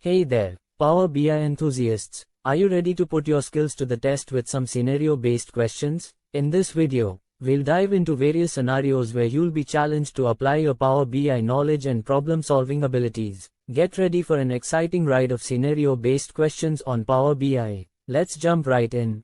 Hey there, Power BI enthusiasts. Are you ready to put your skills to the test with some scenario-based questions? In this video, we'll dive into various scenarios where you'll be challenged to apply your Power BI knowledge and problem-solving abilities. Get ready for an exciting ride of scenario-based questions on Power BI. Let's jump right in.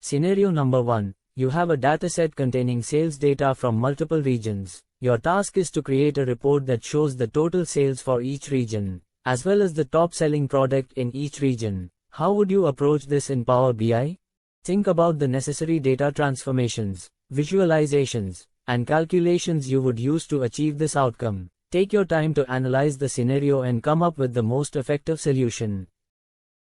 Scenario number 1. You have a dataset containing sales data from multiple regions. Your task is to create a report that shows the total sales for each region, as well as the top-selling product in each region. How would you approach this in Power BI? Think about the necessary data transformations, visualizations, and calculations you would use to achieve this outcome. Take your time to analyze the scenario and come up with the most effective solution.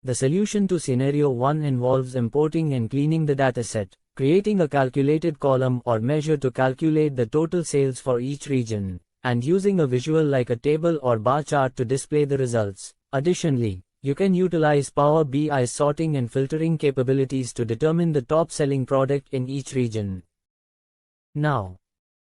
The solution to Scenario 1 involves importing and cleaning the dataset, creating a calculated column or measure to calculate the total sales for each region, and using a visual like a table or bar chart to display the results. Additionally, you can utilize Power BI's sorting and filtering capabilities to determine the top-selling product in each region. Now,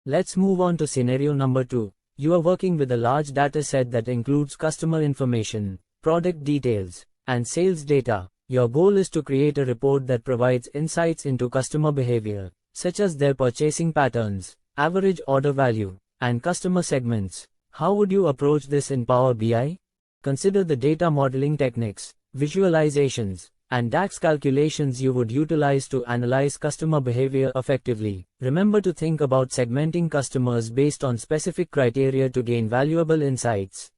let's move on to Scenario number 2. You are working with a large data set that includes customer information, product details, and sales data. Your goal is to create a report that provides insights into customer behavior, such as their purchasing patterns, average order value, and customer segments. How would you approach this in Power BI? Consider the data modeling techniques, visualizations, and DAX calculations you would utilize to analyze customer behavior effectively. Remember to think about segmenting customers based on specific criteria to gain valuable insights.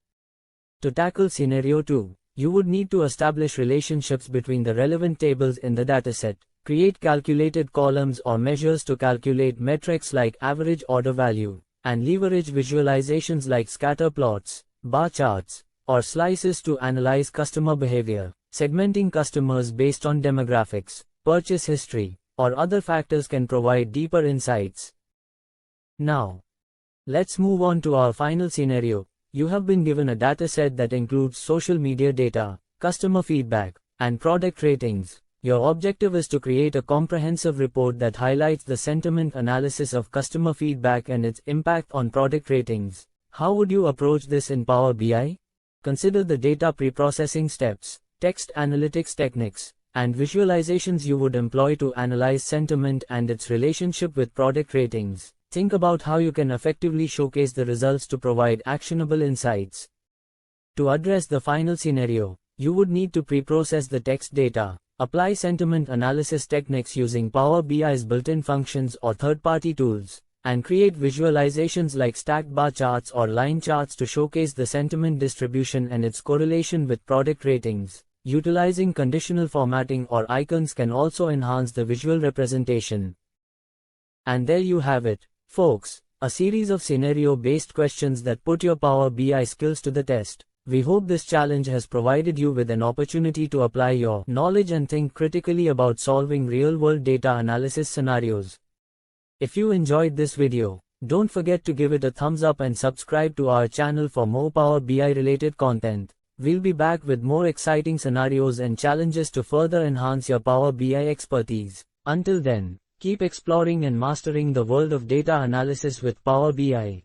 To tackle Scenario 2, you would need to establish relationships between the relevant tables in the dataset, create calculated columns or measures to calculate metrics like average order value, and leverage visualizations like scatter plots, bar charts, or slices to analyze customer behavior. Segmenting customers based on demographics, purchase history, or other factors can provide deeper insights. Now, let's move on to our final scenario. You have been given a dataset that includes social media data, customer feedback, and product ratings. Your objective is to create a comprehensive report that highlights the sentiment analysis of customer feedback and its impact on product ratings. How would you approach this in Power BI? Consider the data pre-processing steps, text analytics techniques, and visualizations you would employ to analyze sentiment and its relationship with product ratings. Think about how you can effectively showcase the results to provide actionable insights. To address the final scenario, you would need to pre-process the text data, apply sentiment analysis techniques using Power BI's built-in functions or third-party tools, and create visualizations like stacked bar charts or line charts to showcase the sentiment distribution and its correlation with product ratings. Utilizing conditional formatting or icons can also enhance the visual representation. And there you have it, folks, a series of scenario-based questions that put your Power BI skills to the test. We hope this challenge has provided you with an opportunity to apply your knowledge and think critically about solving real-world data analysis scenarios. If you enjoyed this video, don't forget to give it a thumbs up and subscribe to our channel for more Power BI related content. We'll be back with more exciting scenarios and challenges to further enhance your Power BI expertise. Until then, keep exploring and mastering the world of data analysis with Power BI.